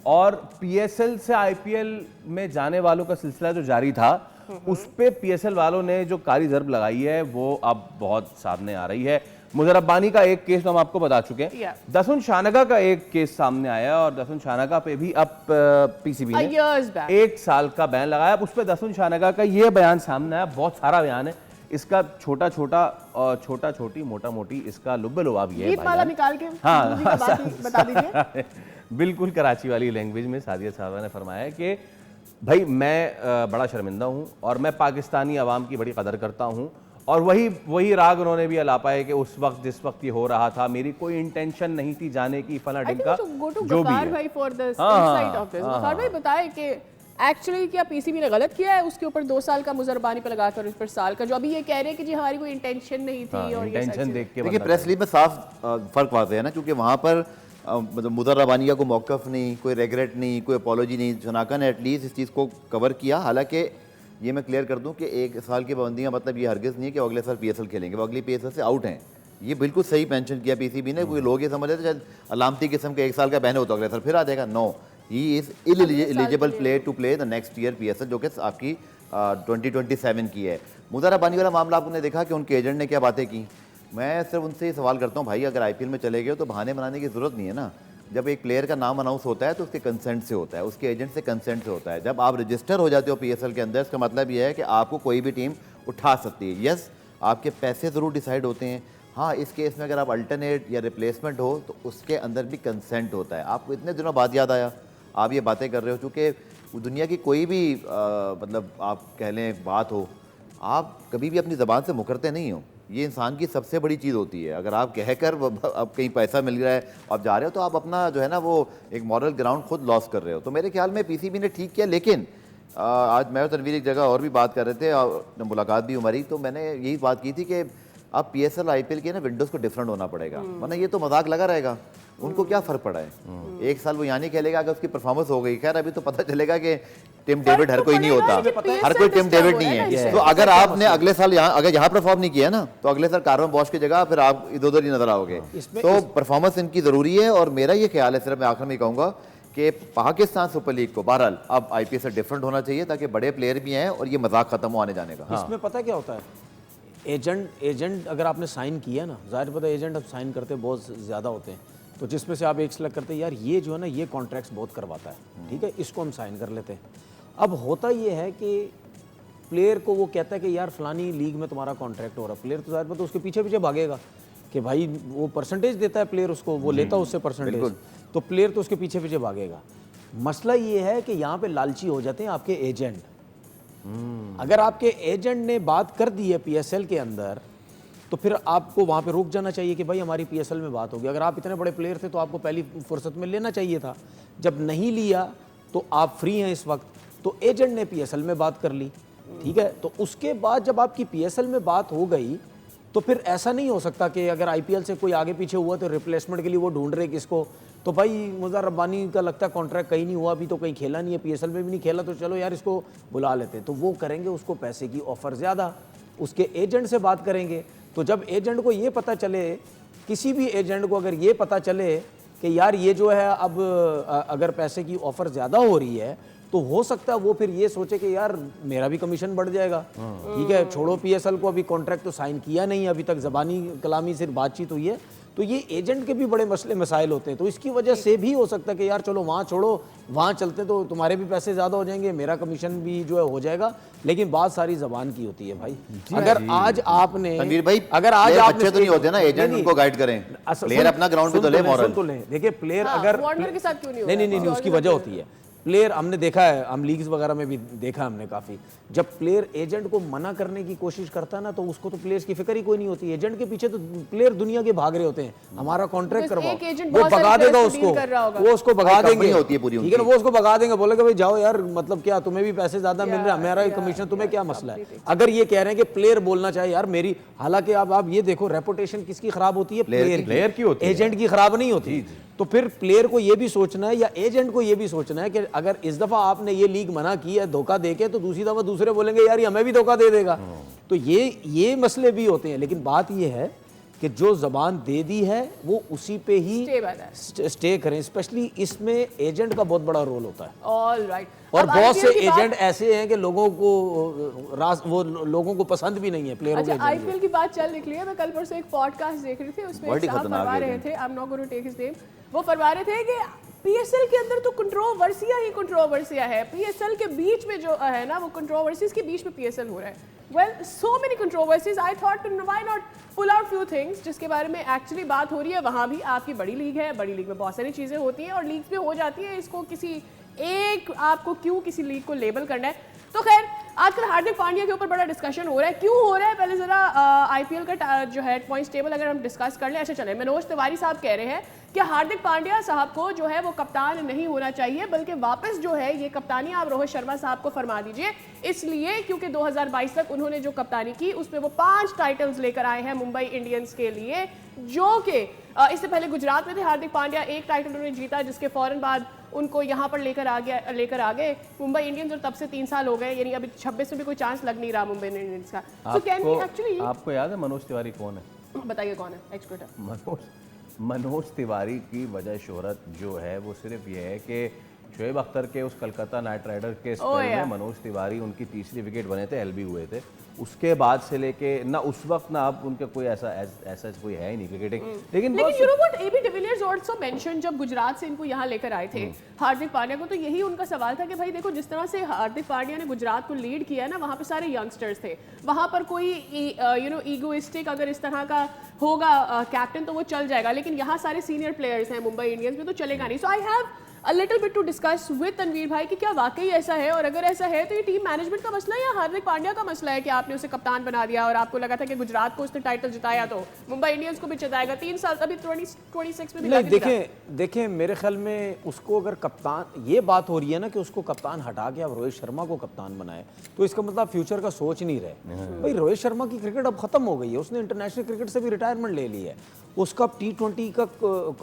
और पीएसएल से आईपीएल में जाने वालों का सिलसिला जो जारी था, उस पे पीएसएल वालों ने जो काली जर्ब लगाई है वो अब बहुत सामने आ रही है। मुजर रब्बानी का एक केस तो हम आपको बता चुके हैं, दसुन शानगा का एक केस सामने आया और दसुन शानगा पे भी अब पीसीबी ने 1 साल का बैन लगाया। उस पर दसुन शानगा का ये बयान सामने आया, बहुत सारा बयान है इसका, छोटा छोटा और छोटा छोटी मोटा मोटी इसका लुब्बे लुबाब ये है निकाल के हाँ बता दीजिए। बिल्कुल कराची वाली लैंग्वेज में सादिया साहबा ने फरमाया कि भाई मैं बड़ा शर्मिंदा हूँ और मैं पाकिस्तानी अवाम की बड़ी कदर करता हूँ, और वही राग उन्होंने भी अलापा है कि उस वक्त जिस वक्त ये हो रहा था मेरी कोई इंटेंशन नहीं थी जाने की फला ढिमका जो भी है। भाई for the insight of this, Gaffar भाई बताएं कि एक्चुअली क्या पीसीबी ने गलत किया है उसके ऊपर 2 साल का मुजरबानी पे लगाकर उस पर साल का, जो अभी ये कह रहे हैं कि जी हमारी कोई इंटेंशन नहीं थी और इंटेंशन देख के देखिए प्रेस रिलीज में साफ फर्क वाज़ है ना, क्योंकि वहाँ पर मतलब मुदर रबानिया को मौक़िफ़ नहीं, कोई रेगरेट नहीं, कोई अपॉलोजी नहीं, शनाका ने एटलीस्ट इस चीज़ को कवर किया। हालांकि ये मैं क्लियर कर दूं कि 1 साल की पाबंदियाँ मतलब ये हरगिज़ नहीं है कि अगले साल पीएसएल खेलेंगे, वो अगली पीएसएल से आउट हैं। ये बिल्कुल सही मेंशन किया पीसीबी ने। कोई लोग ये समझ रहे थे शायद अलामती किस्म के 1 साल का बैन हो तो अगले साल फिर आ जाएगा। No, he is eligible player to play the next year PSL, जो कि आपकी 2027 की है। मुदर रबानी वाला मामला आपने देखा कि उनके एजेंट ने क्या बातें की। मैं सिर्फ उनसे ये सवाल करता हूँ, भाई अगर आईपीएल में चले गए तो बहाने बनाने की ज़रूरत नहीं है ना। जब एक प्लेयर का नाम अनाउंस होता है तो उसके कंसेंट से होता है, उसके एजेंट से कंसेंट से होता है। जब आप रजिस्टर हो जाते हो पीएसएल के अंदर, इसका मतलब ये है कि आपको कोई भी टीम उठा सकती है। यस, आपके पैसे ज़रूर डिसाइड होते हैं। हाँ, इस केस में अगर आप अल्टरनेट या रिप्लेसमेंट हो तो उसके अंदर भी कंसेंट होता है। आपको इतने दिनों बाद याद आया, आप ये बातें कर रहे हो, चूँकि दुनिया की कोई भी मतलब आप कह लें बात हो, आप कभी भी अपनी ज़बान से मुकरते नहीं हो। ये इंसान की सबसे बड़ी चीज़ होती है। अगर आप कहकर अब कहीं पैसा मिल रहा है, आप जा रहे हो, तो आप अपना जो है ना वो एक मॉरल ग्राउंड खुद लॉस कर रहे हो। तो मेरे ख्याल में पीसीबी ने ठीक किया। लेकिन आज मैं और तनवीर एक जगह और भी बात कर रहे थे और मुलाकात भी हमारी, तो मैंने यही बात की थी कि अब पीएसएल आईपीएल के ना विंडोज़ को डिफरेंट होना पड़ेगा, वरना ये तो मजाक लगा रहेगा। उनको क्या फ़र्क पड़ा है? 1 साल वो यहाँ नहीं खेलेगा, अगर उसकी परफॉर्मेंस हो गई। खैर अभी तो पता चलेगा कि टिम डेविड हर कोई नहीं होता, हर कोई टिम डेविड नहीं है। तो अगर आपने अगले साल अगर यहाँ परफॉर्म नहीं किया ना, तो अगले साल कार्वन बॉश की जगह फिर आप इधर उधर ही नजर आओगे। तो परफॉर्मेंस इनकी ज़रूरी है। और मेरा ये ख्याल है, सिर्फ मैं आखिर में कहूँगा कि पाकिस्तान सुपर लीग को बहरहाल अब आईपीएल से डिफरेंट होना चाहिए, ताकि बड़े प्लेयर भी हैं और ये मजाक खत्म हो आने जाने का। इसमें पता क्या होता है, एजेंट अगर आपने साइन किया ना, जाहिर पता है एजेंट अब साइन करते बहुत ज़्यादा होते हैं, तो जिसमें से आप एक सेलेक्ट करते हैं, यार ये जो है ना ये कॉन्ट्रैक्ट्स बहुत करवाता है, ठीक है, इसको हम साइन कर लेते हैं। अब होता ये है कि प्लेयर को वो कहता है कि यार फलानी लीग में तुम्हारा कॉन्ट्रैक्ट हो रहा है, प्लेयर तो जाहिर पता उसके पीछे पीछे भागेगा कि भाई वो परसेंटेज देता है प्लेयर उसको, वो लेता है उससे परसेंटेज, तो प्लेयर तो उसके पीछे पीछे भागेगा। मसला ये है कि यहाँ पे लालची हो जाते हैं आपके एजेंट। अगर आपके एजेंट ने बात कर दी है पीएसएल के अंदर, तो फिर आपको वहाँ पे रुक जाना चाहिए कि भाई हमारी पीएसएल में बात होगी। अगर आप इतने बड़े प्लेयर थे तो आपको पहली फुर्सत में लेना चाहिए था। जब नहीं लिया तो आप फ्री हैं इस वक्त, तो एजेंट ने पीएसएल में बात कर ली, ठीक है। तो उसके बाद जब आपकी पीएसएल में बात हो गई तो फिर ऐसा नहीं हो सकता कि अगर आईपीएल से कोई आगे पीछे हुआ तो रिप्लेसमेंट के लिए वो ढूंढ रहे किसको। तो भाई मुजर रब्बानी का लगता है कॉन्ट्रैक्ट कहीं नहीं हुआ, अभी तो कहीं खेला नहीं है, पीएसएल में भी नहीं खेला, तो चलो यार इसको बुला लेते हैं। तो वो करेंगे, उसको पैसे की ऑफर ज़्यादा, उसके एजेंट से बात करेंगे। तो जब एजेंट को ये पता चले, किसी भी एजेंट को अगर ये पता चले कि यार ये जो है अब अगर पैसे की ऑफर ज़्यादा हो रही है, तो हो सकता है वो फिर ये सोचे कि यार मेरा भी कमीशन बढ़ जाएगा, ठीक है, छोड़ो पीएसएल को, अभी कॉन्ट्रैक्ट तो साइन किया नहीं, अभी तक ज़बानी कलामी सिर्फ बातचीत हुई है। तो ये एजेंट के भी बड़े मसले मसाइल होते हैं। तो इसकी वजह से भी हो सकता है कि यार चलो वहाँ छोड़ो, वहाँ चलते तो तुम्हारे भी पैसे ज़्यादा हो जाएंगे, मेरा कमीशन भी जो है हो जाएगा। लेकिन बात सारी ज़बान की होती है भाई। अगर आज आपने तनवीर भाई, अगर आज आप अच्छे तो नहीं होते ना, एजेंट उनको गाइड करें, प्लेयर अपना ग्राउंड पे तो ले, मॉरल तो ले। देखिए प्लेयर अगर वार्नर के साथ क्यों नहीं हो नहीं नहीं नहीं उसकी वजह होती है। प्लेयर हमने देखा है, हम लीग्स वगैरह में भी देखा है हमने काफ़ी, जब प्लेयर एजेंट को मना करने की कोशिश करता है ना, तो उसको तो प्लेयर्स की फिक्र ही कोई नहीं होती। एजेंट के पीछे तो प्लेयर दुनिया के भाग रहे होते हैं, हमारा कॉन्ट्रैक्ट करवाओ, वो भगा देगा उसको, वो उसको भगा देंगे, ठीक है ना, वो उसको भगा देंगे, बोलेगा भाई जाओ यार, मतलब क्या तुम्हें भी पैसे ज़्यादा मिल रहे हैं, हमारा कमीशन, तुम्हें क्या मसला है। अगर ये कह रहे हैं कि प्लेयर बोलना चाहिए यार मेरी, हालांकि अब आप ये देखो रेपुटेशन किसकी खराब होती है, प्लेयर की होती है, एजेंट की खराब नहीं होती। तो फिर प्लेयर को ये भी सोचना है या एजेंट को ये भी सोचना है कि अगर इस दफ़ा आपने ये लीग मना की है धोखा देके, तो दूसरी दफ़ा दूसरे बोलेंगे यार ये हमें भी धोखा दे देगा। तो ये मसले भी होते हैं। लेकिन बात ये है कि जो ज़बान दे दी है वो उसी पे ही Stay by that. स्टे करें। स्पेशली इसमें एजेंट का बहुत बड़ा रोल होता है। All right. और बहुत से एजेंट ऐसे हैं कि लोगों को वो लोगों को पसंद भी नहीं है प्लेयरों के अच्छा, एजेंट। आईपीएल की बात चल निकली है। मैं कल परसों एक पॉडकास्ट देख रही थी, उसमें बड़ी एक साहब खतरनाक फरमा रहे एजेंट। थे, I am not going to take his name, वो फरमा रहे थे कि पीएसएल के अंदर तो कंट्रोवर्सियां ही कंट्रोवर्सियां है, पीएसएल के बीच में जो है ना वो कंट्रोवर्सीज के बीच में पीएसएल हो रहा है। Well, so many controversies, I thought why not pull out few things जिसके बारे में एक्चुअली बात हो रही है। वहां भी आपकी बड़ी लीग है, बड़ी लीग में बहुत सारी चीजें होती हैं और लीग्स में हो जाती है, इसको किसी एक आपको क्यों किसी लीग को लेबल करना है। तो खैर, आजकल हार्दिक पांड्या के ऊपर बड़ा डिस्कशन हो रहा है। क्यों हो रहा है, पहले जरा आईपीएल का जो है पॉइंट्स टेबल अगर हम डिस्कस कर लें। अच्छा चले, मनोज तिवारी साहब कह रहे हैं कि हार्दिक पांड्या साहब को जो है वो कप्तान नहीं होना चाहिए, बल्कि वापस जो है ये कप्तानी आप रोहित शर्मा साहब को फरमा दीजिए, इसलिए क्योंकि 2022 तक उन्होंने जो कप्तानी की उसमें वो 5 टाइटल्स लेकर आए हैं मुंबई इंडियंस के लिए, जो कि इससे पहले गुजरात में थे हार्दिक पांड्या, 1 टाइटल उन्होंने जीता जिसके फौरन बाद उनको यहाँ पर लेकर आ गए मुंबई इंडियंस, और तब से 3 साल हो गए, यानी अभी 26 में भी कोई चांस लग नहीं रहा मुंबई इंडियंस का। सो कैन वी एक्चुअली, आपको याद है मनोज तिवारी कौन है? बताइए कौन है एक्सपर्ट? मनोज तिवारी की वजह शोहरत जो है वो सिर्फ ये है कि शोएब अख्तर के उस कलकत्ता नाइट राइडर के स्पेल में मनोज तिवारी उनकी तीसरी विकेट बने थे, एलबी हुए थे। उसके बाद से लेके ना उस वक्त ना अब उनका कोई ऐसा कोई है ही नहीं क्रिकेटिंग। लेकिन you know what, AB de Villiers also mention जब गुजरात से इनको यहाँ लेकर आए थे हार्दिक पांड्या को, तो यही उनका सवाल था कि भाई देखो जिस तरह से हार्दिक पांड्या ने गुजरात को लीड किया है ना, वहाँ पे सारे यंगस्टर्स थे, वहाँ पर कोई ईगोइस्टिक अगर इस तरह का होगा कैप्टन तो वो चल जाएगा, लेकिन यहाँ सारे सीनियर प्लेयर्स हैं मुंबई इंडियंस में, तो चलेगा नहीं। So I have a little bit to discuss with Tanveer भाई कि क्या वाकई ऐसा है, और अगर ऐसा है तो ये टीम मैनेजमेंट का मसला है या हार्दिक पांड्या का मसला है कि आपने उसे कप्तान बना दिया और आपको लगा था कि गुजरात को उसने टाइटल जिताया तो मुंबई इंडियंस को भी जिताएगा। 3 साल अभी 26 में भी नहीं, देखें मेरे ख्याल में उसको अगर कप्तान, ये बात हो रही है ना कि उसको कप्तान हटा के अब रोहित शर्मा को कप्तान बनाए, तो इसका मतलब फ्यूचर का सोच नहीं रहे। भाई रोहित शर्मा की क्रिकेट अब खत्म हो गई है, उसने इंटरनेशनल क्रिकेट से भी रिटायरमेंट ले ली है, उसका T20 का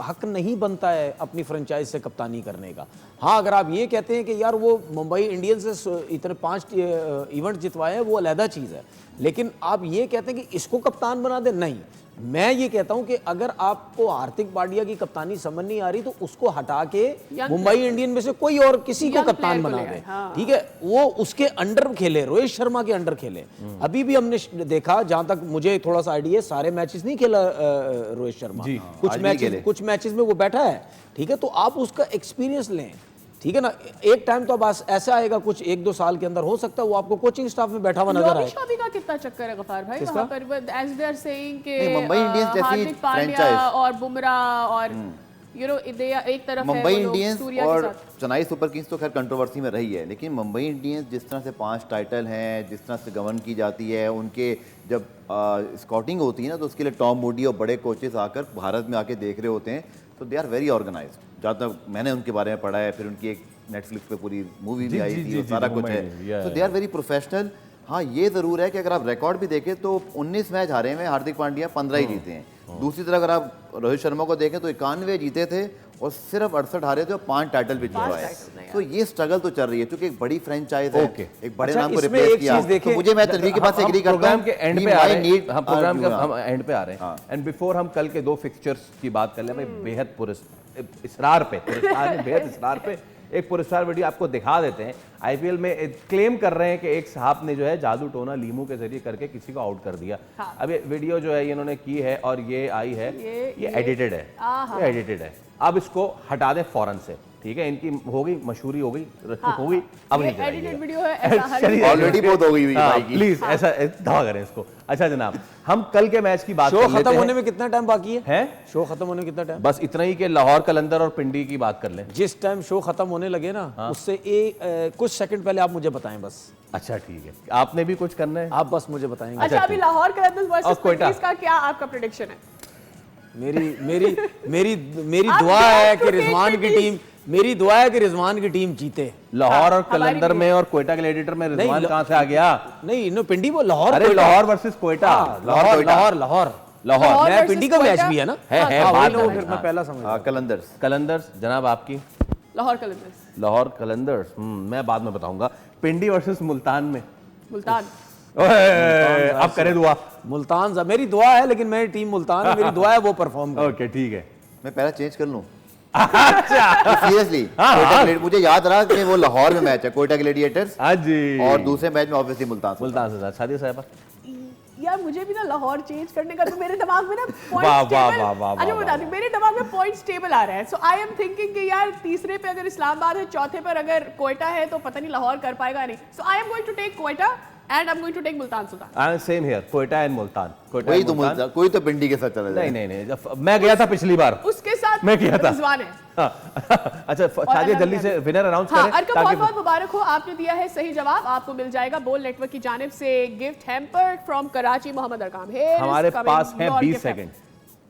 हक नहीं बनता है अपनी फ्रेंचाइज से कप्तानी करने का। हाँ, अगर आप ये कहते हैं कि यार वो मुंबई इंडियंस से इतने 5 इवेंट जितवाए हैं, वो अलहदा चीज़ है, लेकिन आप ये कहते हैं कि इसको कप्तान बना दे, नहीं। मैं ये कहता हूं कि अगर आपको हार्दिक पांड्या की कप्तानी समझ नहीं आ रही तो उसको हटा के मुंबई इंडियन में से कोई और किसी को कप्तान बना दे, ठीक है, वो उसके अंडर खेले, रोहित शर्मा के अंडर खेले। अभी भी हमने देखा, जहां तक मुझे थोड़ा सा आइडिया, सारे मैचेस नहीं खेला रोहित शर्मा, कुछ मैचेस में वो बैठा है, ठीक है, तो आप उसका एक्सपीरियंस लें, ठीक है ना। एक टाइम तो अब ऐसा आएगा कुछ 1-2 साल के अंदर हो सकता है वो आपको कोचिंग स्टाफ में बैठा हुआ नजर आए। शादी का कितना चक्कर है गफार भाई वहां पर, एज दे आर सेइंग कि मुंबई इंडियंस जैसी हार्दिक पांड्या और बुमराह और यू नो एक तरफ है मुंबई इंडियंस और चेन्नई सुपर किंग्स तो खैर कंट्रोवर्सी में रही है, लेकिन मुंबई इंडियंस जिस तरह से 5 टाइटल हैं, जिस तरह से गवर्न की जाती है, उनके जब स्काउटिंग होती है ना तो उसके लिए टॉम मूडी और बड़े कोचेस आकर भारत में आके देख रहे होते हैं, तो दे आर वेरी ऑर्गेनाइज्ड। जहाँ तक मैंने उनके बारे में पढ़ा है, फिर उनकी एक नेटफ्लिक्स पे पूरी मूवी भी आई थी, सारा कुछ है, तो दे आर वेरी प्रोफेशनल। हाँ, ये ज़रूर है कि अगर आप रिकॉर्ड भी देखें तो 19 मैच हारे हैं हार्दिक पांड्या, 15 ही जीते हैं। दूसरी तरफ अगर आप रोहित शर्मा को देखें तो 91 जीते थे और सिर्फ 68 हारे थे और 5 टाइटल भी जितवाए। तो ये स्ट्रगल तो चल रही है क्योंकि एक बड़ी फ्रेंचाइज है, एक बड़े नाम को रिप्लेस किया। तो मुझे मैं तनवीर के पास एग्री करता हूं, प्रोग्राम के एंड पे आ रहे हैं, हम प्रोग्राम के हम एंड पे आ रहे हैं, एंड बिफोर हम कल के 2 फिक्सचर्स की बात कर ले, भाई बेहद इसरार पे एक पुरस्कार वीडियो आपको दिखा देते हैं। आईपीएल में क्लेम कर रहे हैं कि एक साहब ने जो है जादू टोना लीमू के जरिए करके किसी को आउट कर दिया। अब ये वीडियो जो है इन्होंने की है और ये आई है, ये एडिटेड है, ये एडिटेड है। अब इसको हटा दें फौरन से, ठीक है, इनकी हो गई मशहूरी हो गई, अब नहीं एडिटेड वीडियो है, ऐसा ऑलरेडी बहुत हो गई हुई भाई की, प्लीज ऐसा दवा करें इसको। अच्छा जनाब, हम कल के मैच की बात कर लेते हैं। शो खत्म होने में कितना टाइम बाकी है? शो खत्म होने में कितना टाइम? बस इतना ही कि लाहौर कलंदर और पिंडी की बात कर लें। जिस टाइम शो खत्म होने लगे ना उससे कुछ सेकंड पहले आप मुझे बताएं बस। अच्छा ठीक है, आपने भी कुछ करना है, आप बस मुझे बताएंगे। अच्छा, अभी लाहौर कलंदर्स वर्सेस पिंडीज का क्या आपका प्रेडिक्शन है? मेरी दुआ है कि रिजवान की टीम, मेरी दुआ है कि रिजवान की टीम जीते। लाहौर और कलंदर में और कोयटा के एडिटर में रिजवान कहां से आ गया? नहीं, नो पिंडी वो लाहौर, अरे लाहौर वर्सेस कोयटा, लाहौर मैं पिंडी का मैच भी है ना, है फिर मैं पहला समझ। कलंदर्स जनाब आपकी लाहौर कलंदर्स मैं बाद में बताऊंगा। पिंडी वर्सेस मुल्तान में, मुल्तान ओए, अब करे दुआ। मुल्तान मेरी दुआ है, लेकिन मेरी टीम मुल्तान है, मेरी दुआ है वो परफॉर्म करे। ओके ठीक है। मैं पहला चेंज कर लूं अच्छा सीरियसली। मुझे याद रहा कि वो लाहौर में मैच है, कोयटा ग्लेडिएटर्स, हाँ जी। और दूसरे मैच में ऑब्वियसली मुल्तान से। मुल्तान से साथ सादिया साहिबा। यार मुझे भी ना लाहौर चेंज करने का, तो मेरे दिमाग में ना वाह, पॉइंट्स वाह, टेबल, वाह, वाह, अच्छा वाह, बता दूं, मेरे दिमाग में पॉइंट्स टेबल आ रहा है। सो आई एम थिंकिंग कि यार तीसरे पे अगर इस्लामाबाद है, चौथे पर अगर कोयटा है, तो पता नहीं लाहौर कर पाएगा नहीं। So I am going to take Quetta and I am going to take Multan Sultan. Same here, Quetta and Multan. Quetta वही and तो मुल्तान। कोई तो पिंडी के साथ चला जाए। नहीं, जब मैं गया था पिछली बार। उसके साथ मैं किया था। रिजवान है। हाँ। अच्छा सादिया जल्दी से विनर अनाउंस हाँ, करें अर्कम बहुत बहुत मुबारक हो, आपने दिया है सही जवाब। आपको मिल जाएगा बोल नेटवर्क की जानिब से gift hamper from Karachi. Mohammad Arqam है हमारे पास है 20 सेकंड।